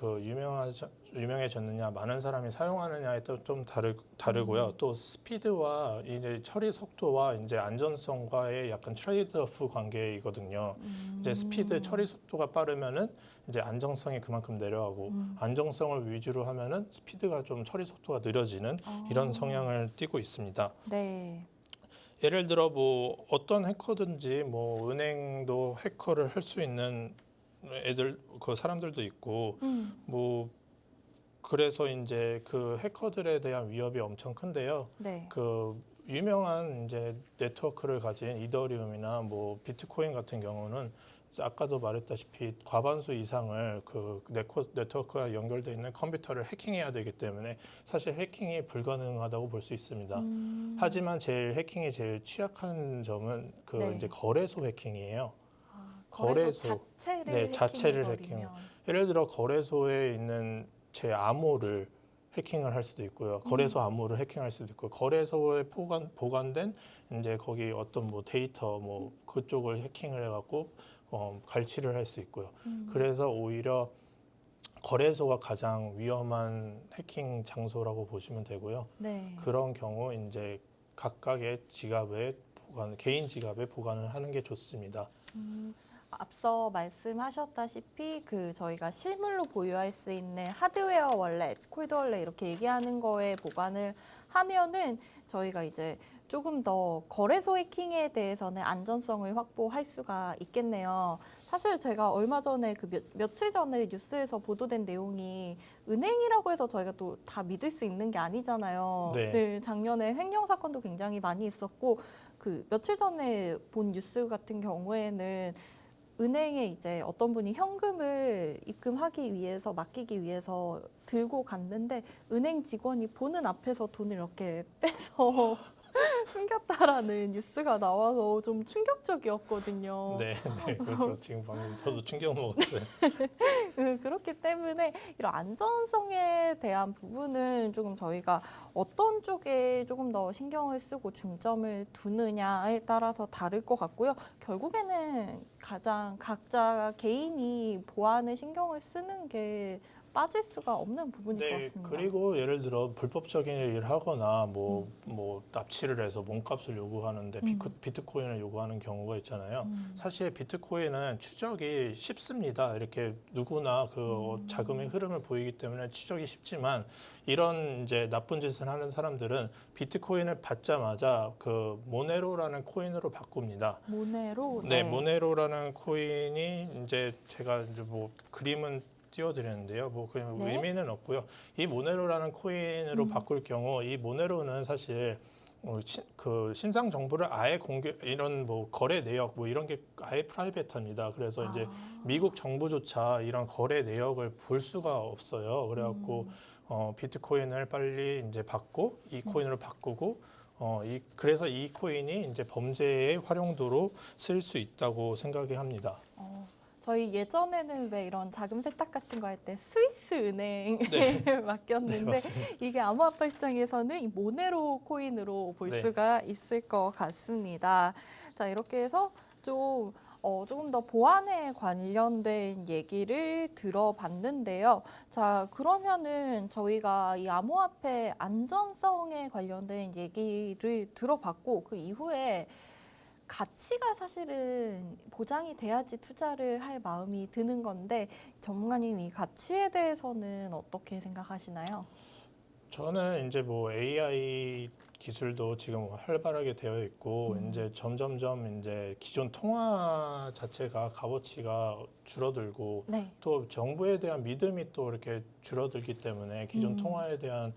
유명해졌느냐, 많은 사람이 사용하느냐에 또 좀 다르고요. 또 스피드와 이제 처리 속도와 이제 안전성과의 약간 트레이드오프 관계이거든요. 이제 스피드 처리 속도가 빠르면은 이제 안정성이 그만큼 내려가고 안정성을 위주로 하면은 스피드가 좀 처리 속도가 느려지는 이런 성향을 띠고 있습니다. 네. 예를 들어 뭐 어떤 해커든지 뭐 은행도 해커를 할 수 있는 그 사람들도 있고 뭐 그래서 이제 그 해커들에 대한 위협이 엄청 큰데요. 네. 그 유명한 이제 네트워크를 가진 이더리움이나 뭐 비트코인 같은 경우는 아까도 말했다시피 과반수 이상을 그 네트워크가 연결되어 있는 컴퓨터를 해킹해야 되기 때문에 사실 해킹이 불가능하다고 볼 수 있습니다. 하지만 해킹이 제일 취약한 점은 그 네. 이제 거래소 해킹이에요. 거래소 자체를 해킹. 예를 들어 거래소에 있는 제 암호를 해킹을 할 수도 있고요. 거래소 암호를 해킹할 수도 있고, 거래소에 보관된 이제 거기 어떤 뭐 데이터 뭐 그쪽을 해킹을 해갖고 갈취를 할 수 있고요. 그래서 오히려 거래소가 가장 위험한 해킹 장소라고 보시면 되고요. 네. 그런 경우 이제 각각의 개인 지갑에 보관을 하는 게 좋습니다. 앞서 말씀하셨다시피 그 저희가 실물로 보유할 수 있는 하드웨어 월렛, 콜드 월렛 이렇게 얘기하는 거에 보관을 하면은 저희가 이제 조금 더 거래소 해킹에 대해서는 안전성을 확보할 수가 있겠네요. 사실 제가 얼마 전에 며칠 전에 뉴스에서 보도된 내용이 은행이라고 해서 저희가 또 다 믿을 수 있는 게 아니잖아요. 네. 작년에 횡령 사건도 굉장히 많이 있었고 그 며칠 전에 본 뉴스 같은 경우에는 은행에 이제 어떤 분이 현금을 입금하기 위해서 맡기기 위해서 들고 갔는데 은행 직원이 보는 앞에서 돈을 이렇게 빼서 숨겼다라는 뉴스가 나와서 좀 충격적이었거든요. 네, 그렇죠. 지금 방금 저도 충격 먹었어요. 그렇기 때문에 이런 안전성에 대한 부분은 조금 저희가 어떤 쪽에 조금 더 신경을 쓰고 중점을 두느냐에 따라서 다를 것 같고요. 결국에는 가장 각자 개인이 보안에 신경을 쓰는 게 빠질 수가 없는 부분일 것 같습니다. 그리고 예를 들어 불법적인 일을 하거나 뭐 납치를 해서 몸값을 요구하는데 비트코인을 요구하는 경우가 있잖아요. 사실 비트코인은 추적이 쉽습니다. 이렇게 누구나 그 자금의 흐름을 보이기 때문에 추적이 쉽지만 이런 이제 나쁜 짓을 하는 사람들은 비트코인을 받자마자 그 모네로라는 코인으로 바꿉니다. 모네로? 네, 모네로라는 코인이 이제 제가 이제 뭐 그림은 띄워드렸는데요. 뭐 그냥 네. 의미는 없고요. 이 모네로라는 코인으로 바꿀 경우 이 모네로는 사실 그 신상 정보를 아예 이런 뭐 거래 내역 뭐 이런 게 아예 프라이빗합니다. 그래서 이제 미국 정부조차 이런 거래 내역을 볼 수가 없어요. 그래갖고 비트코인을 빨리 이제 받고 이 코인으로 바꾸고 그래서 이 코인이 이제 범죄의 활용도로 쓸 수 있다고 생각이 합니다. 저희 예전에는 왜 이런 자금 세탁 같은 거 할 때 스위스 은행에 네. 맡겼는데 네, 이게 암호화폐 시장에서는 이 모네로 코인으로 볼 네. 수가 있을 것 같습니다. 자, 이렇게 해서 조금 더 보안에 관련된 얘기를 들어봤는데요. 자, 그러면은 저희가 이 암호화폐 안전성에 관련된 얘기를 들어봤고 그 이후에 가치가 사실은 보장이 돼야지 투자를 할 마음이 드는 건데 전문가님 이 가치에 대해서는 어떻게 생각하시나요? 저는 이제 뭐 AI 기술도 지금 활발하게 되어 있고 이제 점점점 이제 기존 통화 자체가 값어치가 줄어들고 네. 또 정부에 대한 믿음이 또 이렇게 줄어들기 때문에 기존 통화에 대한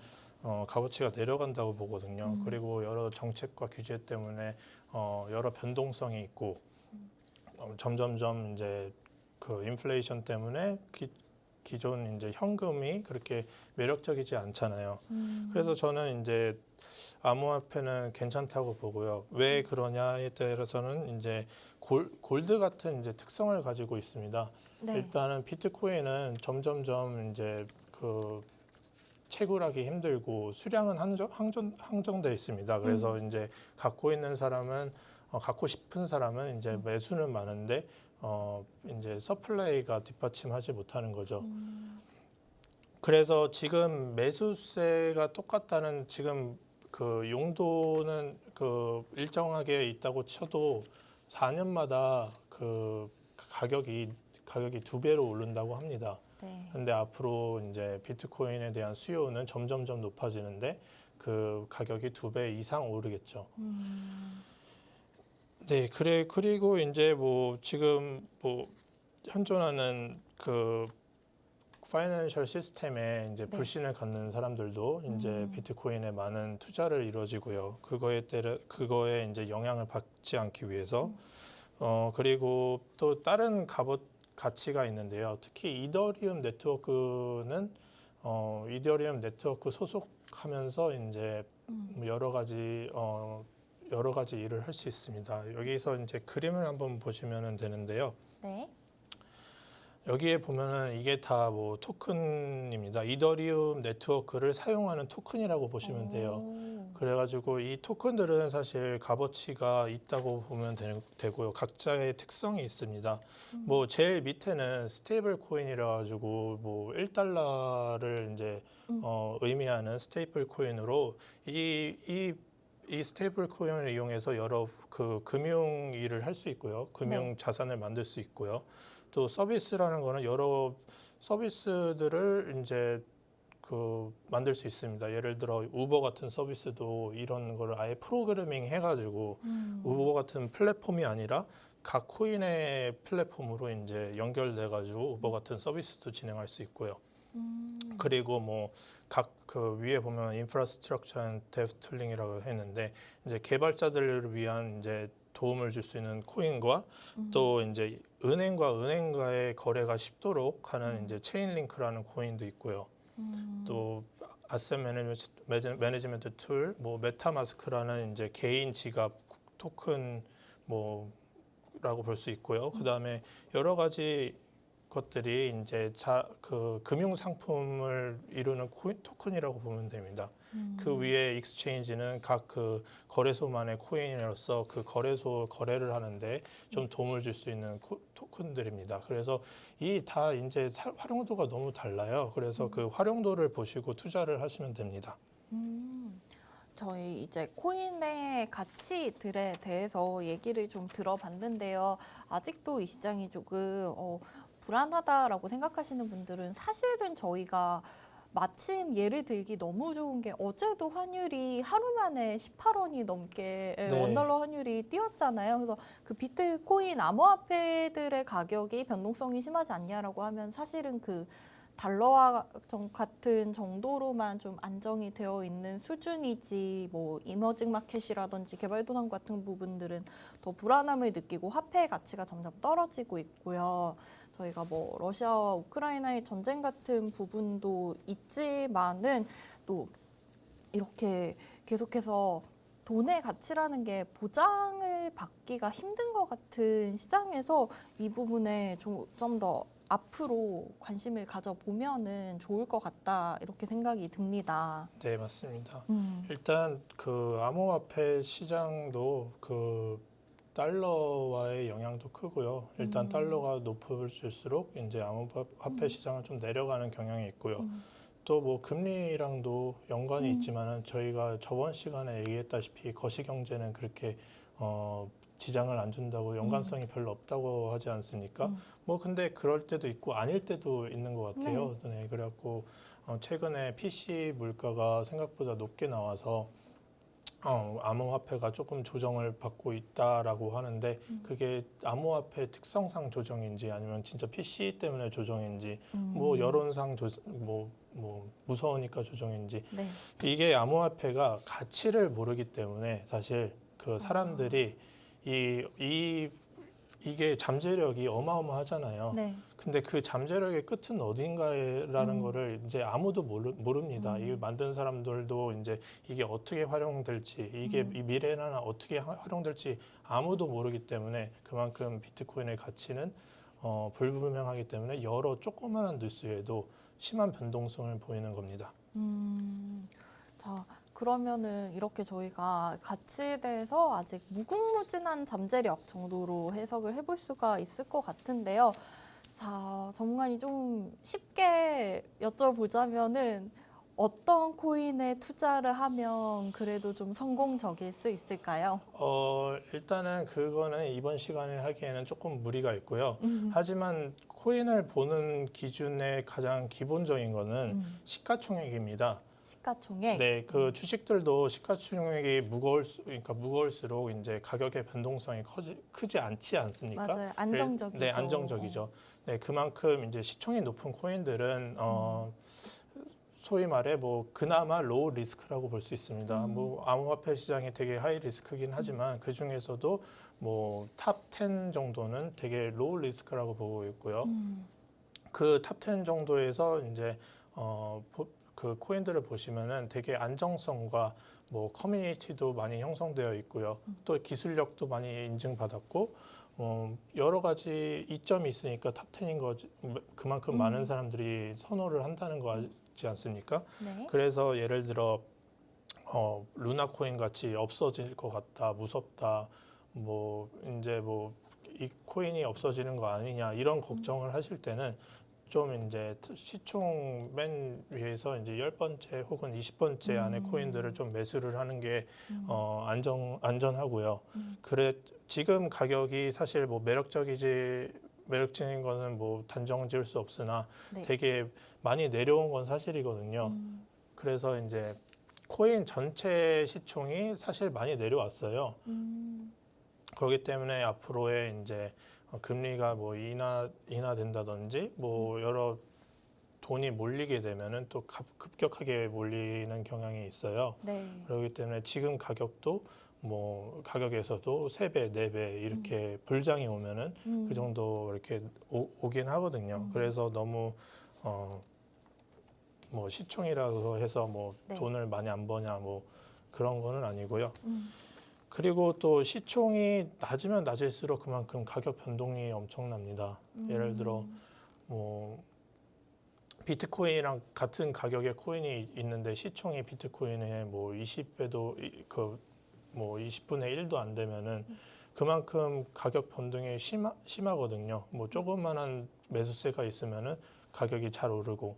값어치가 내려간다고 보거든요. 그리고 여러 정책과 규제 때문에 여러 변동성이 있고 점점점 이제 그 인플레이션 때문에 기존 이제 현금이 그렇게 매력적이지 않잖아요. 그래서 저는 이제 암호화폐는 괜찮다고 보고요. 왜 그러냐에 따라서는 이제 골드 같은 이제 특성을 가지고 있습니다. 네. 일단은 비트코인은 점점점 이제 그 채굴하기 힘들고 수량은 한정돼 있습니다. 그래서 이제 갖고 싶은 사람은 이제 매수는 많은데 이제 서플라이가 뒷받침하지 못하는 거죠. 그래서 지금 매수세가 똑같다는 지금 그 용도는 그 일정하게 있다고 쳐도 4년마다 그 가격이 2배로 오른다고 합니다. 네. 근데 앞으로 이제 비트코인에 대한 수요는 점점점 높아지는데 그 가격이 2배 이상 오르겠죠. 네, 그리고 이제 뭐 지금 뭐 현존하는 그 파이낸셜 시스템에 이제 네. 불신을 갖는 사람들도 이제 비트코인에 많은 투자를 이루어지고요. 그거에 이제 영향을 받지 않기 위해서 그리고 또 다른 가치가 있는데요. 특히 이더리움 네트워크는 이더리움 네트워크 소속하면서 이제 여러 가지 일을 할 수 있습니다. 여기서 이제 그림을 한번 보시면 되는데요. 네. 여기에 보면은 이게 다 뭐 토큰입니다. 이더리움 네트워크를 사용하는 토큰이라고 보시면 돼요. 그래가지고 이 토큰들은 사실 값어치가 있다고 보면 되고요. 각자의 특성이 있습니다. 뭐 제일 밑에는 스테이블 코인이라 가지고 뭐 1달러를 이제 의미하는 스테이블 코인으로 이 스테이블 코인을 이용해서 여러 그 금융 일을 할 수 있고요. 금융 네. 자산을 만들 수 있고요. 또 서비스라는 거는 여러 서비스들을 이제 그 만들 수 있습니다. 예를 들어 우버 같은 서비스도 이런 거를 아예 프로그래밍 해가지고 우버 같은 플랫폼이 아니라 각 코인의 플랫폼으로 이제 연결돼가지고 우버 같은 서비스도 진행할 수 있고요. 그리고 뭐 각 그 위에 보면 인프라스트럭처 앤 데브 툴링이라고 했는데 이제 개발자들을 위한 이제 도움을 줄 수 있는 코인과 또 이제 은행과의 거래가 쉽도록 하는 이제 체인링크라는 코인도 있고요. 또 아셋 매니지먼트 툴, 뭐 메타마스크라는 이제 개인 지갑 토큰 뭐라고 볼 수 있고요. 그다음에 여러 가지 것들이 이제 그 금융 상품을 이루는 토큰이라고 보면 됩니다. 그 위에 익스체인지는 각 그 거래소만의 코인으로서 그 거래소 거래를 하는데 좀 도움을 줄 수 있는 토큰들입니다. 그래서 이 다 이제 활용도가 너무 달라요. 그래서 그 활용도를 보시고 투자를 하시면 됩니다. 저희 이제 코인의 가치들에 대해서 얘기를 좀 들어봤는데요. 아직도 이 시장이 조금 불안하다라고 생각하시는 분들은 사실은 저희가 마침 예를 들기 너무 좋은 게 어제도 환율이 하루 만에 18원이 넘게 네. 원달러 환율이 뛰었잖아요. 그래서 그 비트코인 암호화폐들의 가격이 변동성이 심하지 않냐라고 하면 사실은 그 달러와 같은 정도로만 좀 안정이 되어 있는 수준이지 뭐 이머징 마켓이라든지 개발도상 같은 부분들은 더 불안함을 느끼고 화폐의 가치가 점점 떨어지고 있고요. 저희가 뭐 러시아와 우크라이나의 전쟁 같은 부분도 있지만은 또 이렇게 계속해서 돈의 가치라는 게 보장을 받기가 힘든 것 같은 시장에서 이 부분에 좀 더 앞으로 관심을 가져보면은 좋을 것 같다 이렇게 생각이 듭니다. 네, 맞습니다. 일단 그 암호화폐 시장도 그 달러와의 영향도 크고요. 일단 달러가 높을수록 이제 암호화폐 시장은 좀 내려가는 경향이 있고요. 또 뭐 금리랑도 연관이 있지만은 저희가 저번 시간에 얘기했다시피 거시경제는 그렇게 지장을 안 준다고 연관성이 별로 없다고 하지 않습니까? 뭐 근데 그럴 때도 있고 아닐 때도 있는 것 같아요. 네, 그래갖고 최근에 PC 물가가 생각보다 높게 나와서 암호화폐가 조금 조정을 받고 있다라고 하는데 그게 암호화폐 특성상 조정인지 아니면 진짜 PC 때문에 조정인지 뭐 여론상 뭐 무서우니까 조정인지 네. 이게 암호화폐가 가치를 모르기 때문에 사실 그 사람들이 이게 잠재력이 어마어마하잖아요. 네. 근데 그 잠재력의 끝은 어딘가라는 거를 이제 아무도 모릅니다. 이 만든 사람들도 이제 이게 어떻게 활용될지, 이게 이 미래에는 어떻게 활용될지 아무도 모르기 때문에 그만큼 비트코인의 가치는 불분명하기 때문에 여러 조그마한 뉴스에도 심한 변동성을 보이는 겁니다. 자, 그러면은 이렇게 저희가 가치에 대해서 아직 무궁무진한 잠재력 정도로 해석을 해볼 수가 있을 것 같은데요. 자, 전문가님 좀 쉽게 여쭤보자면은 어떤 코인에 투자를 하면 그래도 좀 성공적일 수 있을까요? 일단은 그거는 이번 시간에 하기에는 조금 무리가 있고요. 하지만 코인을 보는 기준의 가장 기본적인 거는 시가총액입니다. 시가총액. 네, 그 주식들도 시가총액이 그러니까 무거울수록 이제 가격의 변동성이 크지 않지 않습니까? 맞아요. 안정적이죠. 네, 안정적이죠. 네, 그만큼 이제 시총이 높은 코인들은 소위 말해 뭐 그나마 로우 리스크라고 볼 수 있습니다. 뭐 암호화폐 시장이 되게 하이 리스크긴 하지만 그 중에서도 뭐 탑 10 정도는 되게 로우 리스크라고 보고 있고요. 그 탑 10 정도에서 이제 그 코인들을 보시면은 되게 안정성과 뭐 커뮤니티도 많이 형성되어 있고요. 또 기술력도 많이 인증받았고 여러 가지 이점이 있으니까 탑 10인 거지. 그만큼 많은 사람들이 선호를 한다는 거지 않습니까? 네. 그래서 예를 들어 루나 코인 같이 없어질 것 같다, 무섭다, 뭐 이제 뭐 이 코인이 없어지는 거 아니냐 이런 걱정을 하실 때는 좀 이제 시총 맨 위에서 이제 10번째 혹은 20번째 안에 코인들을 좀 매수를 하는 게 안전하고요. 그래 지금 가격이 사실 뭐 매력적인 거는 뭐 단정 지을 수 없으나 네. 되게 많이 내려온 건 사실이거든요. 그래서 이제 코인 전체 시총이 사실 많이 내려왔어요. 그렇기 때문에 앞으로의 이제 금리가 뭐 인하된다든지 뭐 여러 돈이 몰리게 되면은 또 급격하게 몰리는 경향이 있어요. 네. 그렇기 때문에 지금 가격도 뭐 가격에서도 3배, 4배 이렇게 불장이 오면은 그 정도 이렇게 오긴 하거든요. 그래서 너무 뭐 시총이라고 해서 뭐 네. 돈을 많이 안 버냐 뭐 그런 거는 아니고요. 그리고 또 시총이 낮으면 낮을수록 그만큼 가격 변동이 엄청납니다. 예를 들어 뭐 비트코인이랑 같은 가격의 코인이 있는데 시총이 비트코인의 뭐 20배도 뭐 20분의 1도 안 되면은 그만큼 가격 변동이 심하거든요. 뭐 조그만한 매수세가 있으면은 가격이 잘 오르고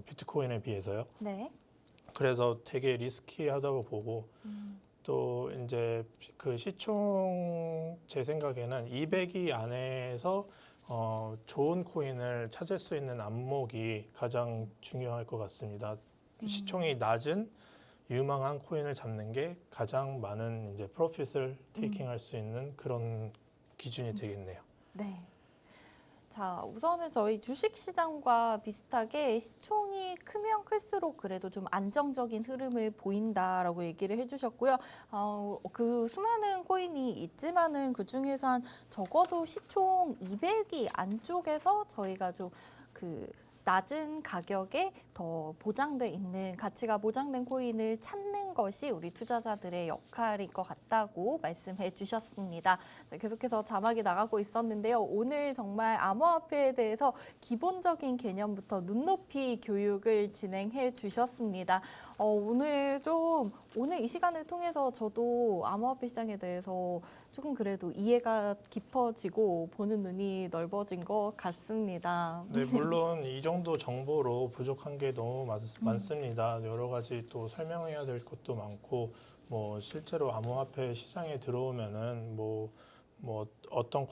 비트코인에 비해서요. 네. 그래서 되게 리스키하다고 보고 또 이제 그 시총 제 생각에는 200위 안에서 좋은 코인을 찾을 수 있는 안목이 가장 중요할 것 같습니다. 시총이 낮은 유망한 코인을 잡는 게 가장 많은 이제 프로핏을 테이킹할 수 있는 그런 기준이 되겠네요. 네. 자, 우선은 저희 주식 시장과 비슷하게 시총이 크면 클수록 그래도 좀 안정적인 흐름을 보인다라고 얘기를 해주셨고요. 그 수많은 코인이 있지만은 그 중에서 한 적어도 시총 200위 안쪽에서 저희가 좀 그 낮은 가격에 더 보장돼 있는 가치가 보장된 코인을 찾는 것이 우리 투자자들의 역할일 것 같다고 말씀해 주셨습니다. 계속해서 자막이 나가고 있었는데요. 오늘 정말 암호화폐에 대해서 기본적인 개념부터 눈높이 교육을 진행해 주셨습니다. 오늘 이 시간을 통해서 저도 암호화폐 시장에 대해서 조금 그래도 이해가 깊어지고 보는 눈이 넓어진 것 같습니다. 네, 물론 이 정도 정보로 부족한 게 너무 많습니다. 여러 가지 또 설명해야 될 것도 많고, 뭐 실제로 암호화폐 시장에 들어오면은 뭐 어떤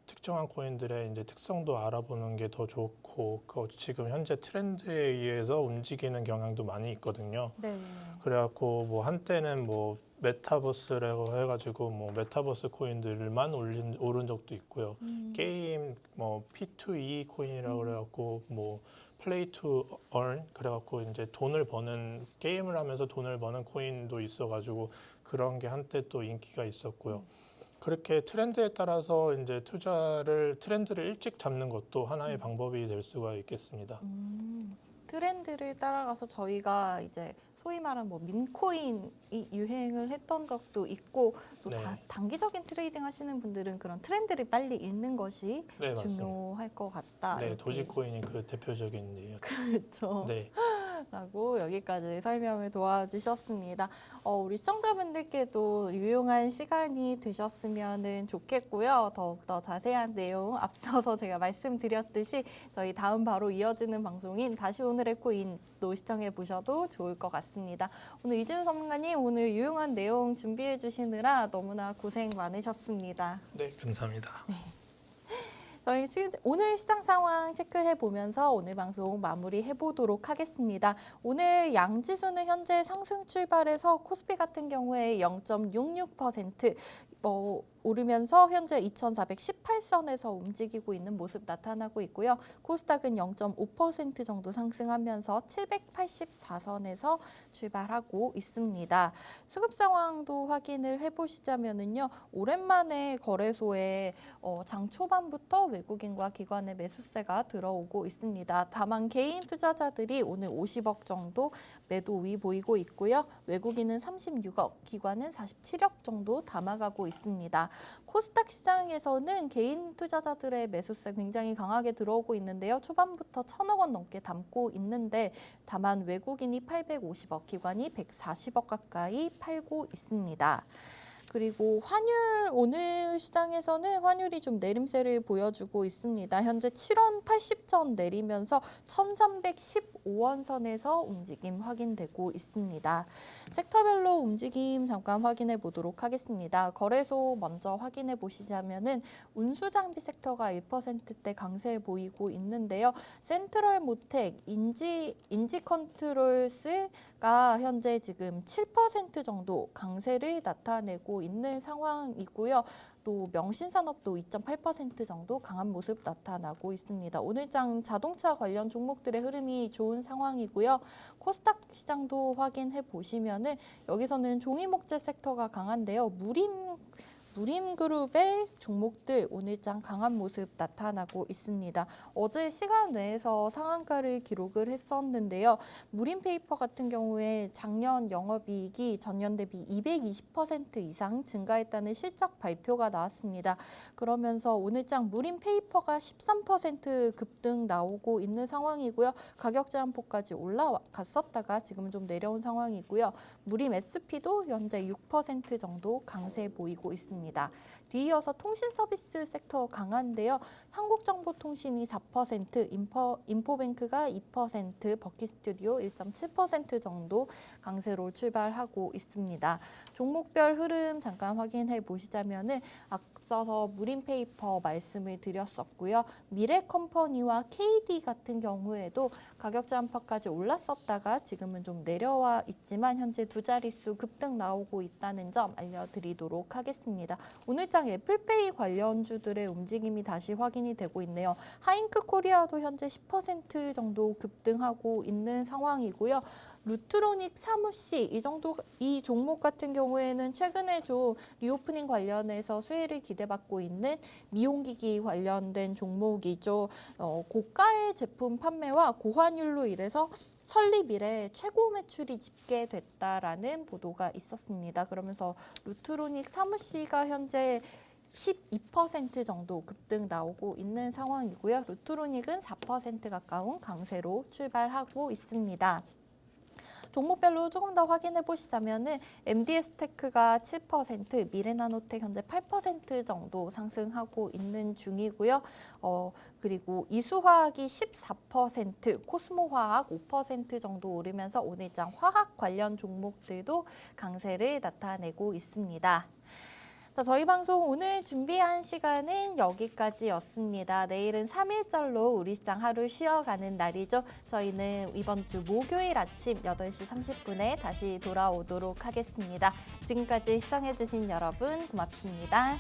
특정한 코인들의 이제 특성도 알아보는 게 더 좋고, 지금 현재 트렌드에 의해서 움직이는 경향도 많이 있거든요. 네. 그래갖고 뭐 한때는 뭐 메타버스라고 해가지고 뭐 메타버스 코인들만 오른 적도 있고요. 게임 뭐 P2E 코인이라고 그래갖고 뭐 플레이 투 earn 그래갖고 이제 게임을 하면서 돈을 버는 코인도 있어가지고 그런 게 한때 또 인기가 있었고요. 그렇게 트렌드에 따라서 이제 트렌드를 일찍 잡는 것도 하나의 방법이 될 수가 있겠습니다. 트렌드를 따라가서 저희가 이제 소위 말하는 뭐 밈코인이 유행을 했던 적도 있고 또 네. 단기적인 트레이딩 하시는 분들은 그런 트렌드를 빨리 읽는 것이 네, 맞습니다. 중요할 것 같다. 네, 이렇게. 도지코인이 그 대표적인 예였죠. 그렇죠. 네. 라고 여기까지 설명을 도와주셨습니다. 우리 시청자분들께도 유용한 시간이 되셨으면 좋겠고요. 더욱더 자세한 내용 앞서서 제가 말씀드렸듯이 저희 다음 바로 이어지는 방송인 다시 오늘의 코인도 시청해 보셔도 좋을 것 같습니다. 오늘 이진우 전문가님 오늘 유용한 내용 준비해 주시느라 너무나 고생 많으셨습니다. 네, 감사합니다. 저희 오늘 시장 상황 체크해 보면서 오늘 방송 마무리해 보도록 하겠습니다. 오늘 양지수는 현재 상승 출발해서 코스피 같은 경우에 0.66% 오르면서 현재 2,418선에서 움직이고 있는 모습 나타나고 있고요. 코스닥은 0.5% 정도 상승하면서 784선에서 출발하고 있습니다. 수급 상황도 확인을 해보시자면요. 오랜만에 거래소에 장 초반부터 외국인과 기관의 매수세가 들어오고 있습니다. 다만 개인 투자자들이 오늘 50억 정도 매도 우위 보이고 있고요. 외국인은 36억, 기관은 47억 정도 담아가고 있습니다. 코스닥 시장에서는 개인 투자자들의 매수세 굉장히 강하게 들어오고 있는데요. 초반부터 1,000억 원 넘게 담고 있는데 다만 외국인이 850억, 기관이 140억 가까이 팔고 있습니다. 그리고 환율, 오늘 시장에서는 환율이 좀 내림세를 보여주고 있습니다. 현재 7원 80전 내리면서 1,315원 선에서 움직임 확인되고 있습니다. 섹터별로 움직임 잠깐 확인해 보도록 하겠습니다. 거래소 먼저 확인해 보시자면은 운수장비 섹터가 1%대 강세 보이고 있는데요. 센트럴 모텍, 인지컨트롤스가 현재 지금 7% 정도 강세를 나타내고 있는 상황이고요. 또 명신산업도 2.8% 정도 강한 모습 나타나고 있습니다. 오늘장 자동차 관련 종목들의 흐름이 좋은 상황이고요. 코스닥 시장도 확인해 보시면은 여기서는 종이목재 섹터가 강한데요. 무림그룹의 종목들 오늘장 강한 모습 나타나고 있습니다. 어제 시간 내에서 상한가를 기록을 했었는데요. 무림페이퍼 같은 경우에 작년 영업이익이 전년 대비 220% 이상 증가했다는 실적 발표가 나왔습니다. 그러면서 오늘장 무림페이퍼가 13% 급등 나오고 있는 상황이고요. 가격 제한폭까지 올라갔었다가 지금은 좀 내려온 상황이고요. 무림 SP도 현재 6% 정도 강세 보이고 있습니다. 뒤이어서 통신서비스 섹터 강한데요. 한국정보통신이 4%, 인포뱅크가 2%, 버킷스튜디오 1.7% 정도 강세로 출발하고 있습니다. 종목별 흐름 잠깐 확인해 보시자면은 앞서서 무림페이퍼 말씀을 드렸었고요. 미래컴퍼니와 KD 같은 경우에도 가격 제한폭까지 올랐었다가 지금은 좀 내려와 있지만 현재 두 자릿수 급등 나오고 있다는 점 알려드리도록 하겠습니다. 오늘장 애플페이 관련주들의 움직임이 다시 확인이 되고 있네요. 하잉크 코리아도 현재 10% 정도 급등하고 있는 상황이고요. 루트로닉 사무씨 이 종목 같은 경우에는 최근에 좀 리오프닝 관련해서 수혜를 기대받고 있는 미용기기 관련된 종목이죠. 고가의 제품 판매와 고환율로 인해서 설립 이래 최고 매출이 집계됐다라는 보도가 있었습니다. 그러면서 루트로닉 사무씨가 현재 12% 정도 급등 나오고 있는 상황이고요. 루트로닉은 4% 가까운 강세로 출발하고 있습니다. 종목별로 조금 더 확인해 보시자면은 MDS테크가 7%, 미래나노텍 현재 8% 정도 상승하고 있는 중이고요. 그리고 이수화학이 14%, 코스모화학 5% 정도 오르면서 오늘장 화학 관련 종목들도 강세를 나타내고 있습니다. 자, 저희 방송 오늘 준비한 시간은 여기까지였습니다. 내일은 3일절로 우리 시장 하루 쉬어가는 날이죠. 저희는 이번 주 목요일 아침 8시 30분에 다시 돌아오도록 하겠습니다. 지금까지 시청해주신 여러분 고맙습니다.